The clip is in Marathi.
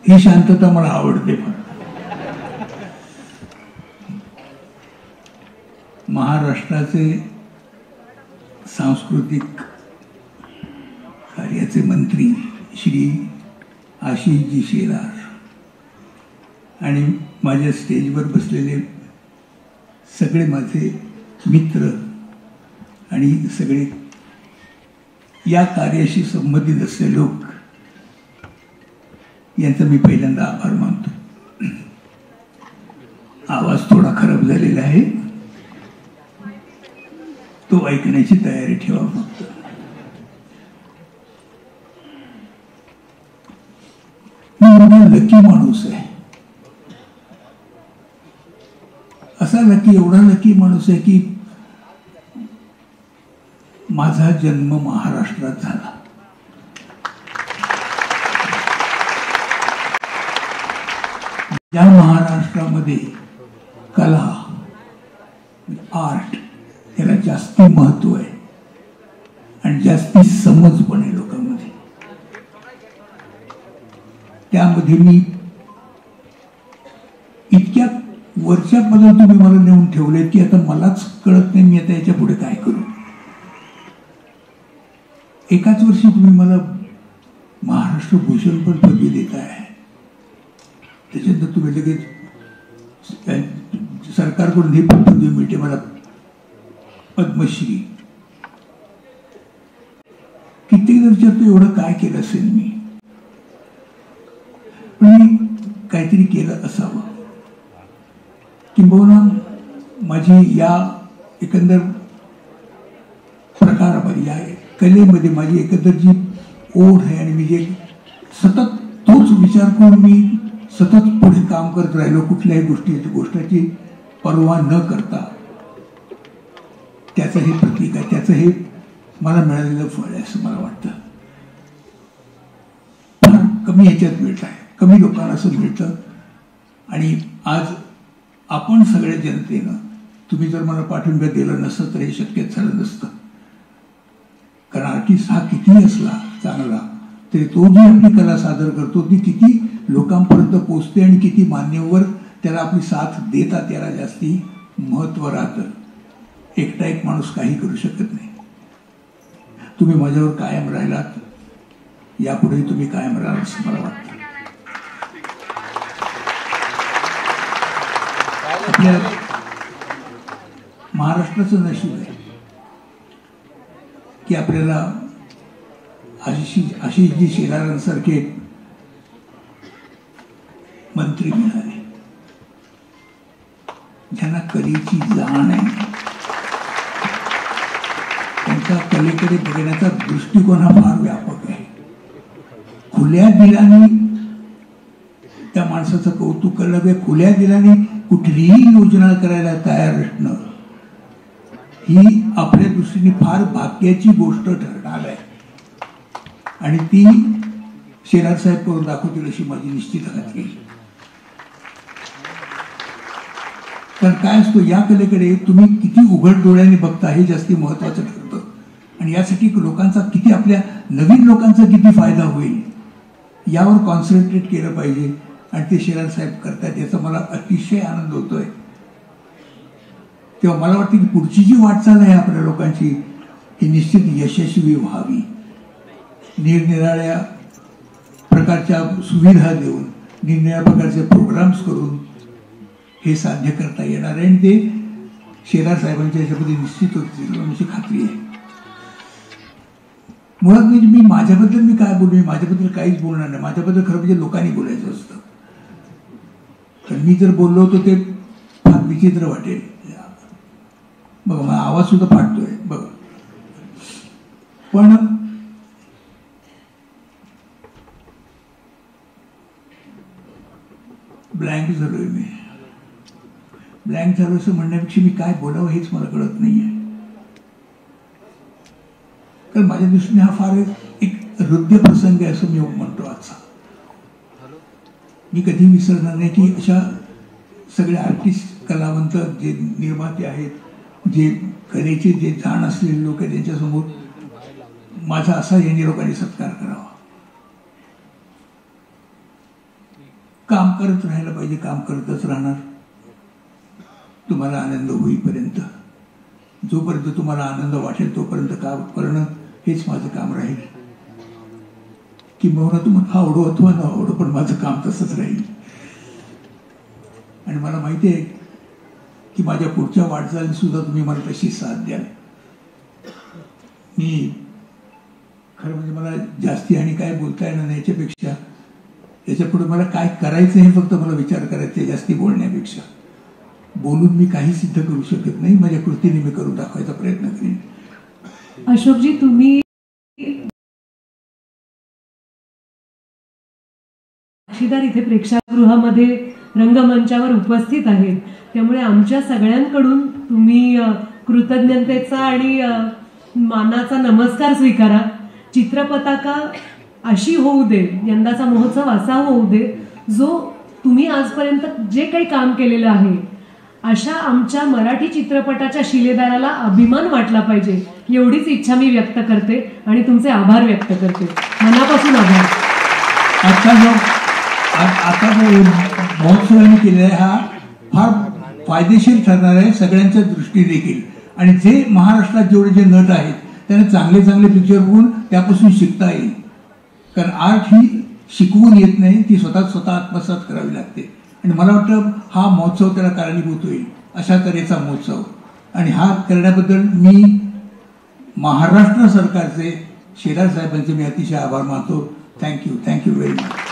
ही शांतता मला आवडते. महाराष्ट्राचे सांस्कृतिक कार्याचे मंत्री श्री आशिषजी शेलार आणि माझ्या स्टेजवर बसलेले सगळे माझे मित्र आणि सगळे या कार्याशी संबंधित असलेले लोक यांचा मी पहिल्यांदा आभार मानतो. आवाज थोडा खराब झालेला आहे, तो ऐकण्याची तयारी ठेवा. फक्त मी लकी माणूस आहे, असा लकी, एवढा लकी माणूस आहे की माझा जन्म महाराष्ट्रात झाला. या महाराष्ट्रामध्ये कला, आर्ट याला जास्ती महत्व आहे आणि जास्ती समज पण आहे लोकांमध्ये. त्यामध्ये मी इतक्या वरच्या पदावर तुम्ही मला नेऊन ठेवले की आता मलाच कळत नाही मी आता याच्या पुढे काय करू. एकाच वर्षी तुम्ही मला महाराष्ट्र भूषण पण पदवी देत आहे, त्याच्यानंतर तुम्ही लगेच सरकारकडून ही पदवी मिळते मला पद्मश्री. कित्येक विचारतो एवढं काय केलं असेल मी, पण मी काहीतरी केलं असावं. किंबहुना माझी या एकंदर प्रकारामध्ये, या कलेमध्ये माझी एकंदर जी ओढ आहे आणि मी जे सतत तोच विचार करून मी सतत पुढे काम करत राहिलो, कुठल्याही गोष्टीची पर्वा न करता, त्याचं हे प्रतीक आहे, त्याचं हे मला मिळालेलं फळ आहे असं मला वाटतं. फार कमी ह्याच्यात मिळत आहे, कमी लोकांना असं मिळतं. आणि आज आपण सगळ्या जनतेनं, तुम्ही जर मला पाठिंबा दिला नसतं तर हे शक्यच झालं नसतं. कारण आर्टिस्ट हा कितीही असला चांगला तरी तो जी आपली कला सादर करतो ती किती लोकांपर्यंत पोचते आणि किती मान्यवर त्याला आपली साथ देतात याला जास्ती महत्त्व राहतं. एकटा एक माणूस काही करू शकत नाही. तुम्ही माझ्यावर कायम राहिलात, यापुढे तुम्ही कायम राहाल असं मला वाटतं. आपल्या महाराष्ट्राचं नशीब आहे की आपल्याला आशिषजी शेलारांसारखे मंत्री मिळाले, ज्यांना कलेची जाण आहे, त्यांच्या कलेकडे बघण्याचा दृष्टिकोन हा फार व्यापक आहे. खुल्या दिलाने त्या माणसाचं कौतुक करणं, खुल्या दिलाने कुठलीही योजना करायला तयार असणं ही आपल्या दृष्टीने फार भाग्याची गोष्ट ठरणार आहे. आणि ती शेलार साहेब करून दाखवतील अशी माझी निश्चित खात्री आहे. कारण काय असतो, या कलेकडे तुम्ही किती उघड डोळ्याने बघता हे जास्ती महत्वाचं ठरतं. आणि यासाठी लोकांचा किती, आपल्या नवीन लोकांचा किती फायदा होईल यावर कॉन्सन्ट्रेट केलं पाहिजे. आणि ते शेलार साहेब करतात याचा मला अतिशय आनंद होतोय. तेव्हा मला वाटतं की पुढची जी वाटचाल आहे आपल्या लोकांची ही निश्चित यशस्वी व्हावी. निरनिराळ्या प्रकारच्या सुविधा देऊन, निरनिराळ्या प्रकारचे प्रोग्राम्स करून हे साध्य करता येणार आहे. आणि ते शेलार साहेबांच्या याच्यामध्ये निश्चित होतील अशी खात्री आहे. मुळात म्हणजे मी माझ्याबद्दल मी काय बोलू, माझ्याबद्दल काहीच बोलणार नाही. माझ्याबद्दल खरं म्हणजे लोकांनी बोलायचं असतं. तर मी जर बोललो होतो ते फार विचित्र वाटेल. बघा माझा आवाज सुद्धा फाटतोय बघा. पण ब्लँक झालोय मी. ब्लँक झालो असं म्हणण्यापेक्षा मी काय बोलावं हेच मला कळत नाहीये. कारण माझ्या दृष्टीने हा फार एक हृदय प्रसंग आहे असं मी म्हणतो आजचा. मी कधी विसरणार नाही की अशा सगळे आर्टिस्ट, कलावंत, जे निर्माते आहेत, जे कलेचे जे जाण असलेले लोक आहेत, त्यांच्यासमोर माझा असा यांनी लोकांनी सत्कार करावा. काम करत राहायला पाहिजे, काम करतच राहणार तुम्हाला आनंद होईपर्यंत. जोपर्यंत तुम्हाला आनंद वाटेल तोपर्यंत काम करणं हेच माझं काम राहील. किंबहुना तुम्हाला आवडो अथवा न आवडो, पण माझं काम तसंच राहील. आणि मला माहिती आहे की माझ्या पुढच्या वाटचाली सुद्धा तुम्ही मला तशी साथ द्याल. मी खरं म्हणजे मला जास्ती आणि काय बोलता येणार नाही, याच्यापेक्षा याच्या पुढे मला काय करायचं हे फक्त मला विचार करायचा आहे, जास्ती बोलण्यापेक्षा. बोलून मी काही सिद्ध करू शकत नाही, माझ्या कृतीने मी करून दाखवायचा प्रयत्न करेन. अशोकजी, तुम्ही साक्षीदार इथे प्रेक्षागृहामध्ये रंगमंचावर उपस्थित आहेत, त्यामुळे आमच्या सगळ्यांकडून तुम्ही कृतज्ञतेचा आणि मानाचा नमस्कार स्वीकारा. चित्रपताका अशी होऊ दे, यंदाचा महोत्सव असा होऊ दे जो तुम्ही आजपर्यंत जे काही काम केलेलं आहे अशा आमच्या मराठी चित्रपटाच्या शिलेदाराला अभिमान वाटला पाहिजे, एवढीच इच्छा मी व्यक्त करते आणि तुमचे आभार व्यक्त करते, मनापासून आभार. आता जो महोत्सवाने केलेला आहे हा फार फायदेशीर ठरणार आहे सगळ्यांच्या दृष्टीने देखील. आणि जे महाराष्ट्रात जेवढे जे नट आहेत त्यांना चांगले चांगले पिक्चर बघून त्यापासून शिकता येईल. कारण आर्ट ही शिकवून येत नाही, ती स्वतः आत्मसात करावी लागते. आणि मला वाटतं हा महोत्सव त्याला कारणीभूत होईल, अशा तऱ्हेचा महोत्सव. आणि हा करण्याबद्दल मी महाराष्ट्र सरकारचे शेलार साहेबांचे मी अतिशय आभार मानतो. Thank you very much.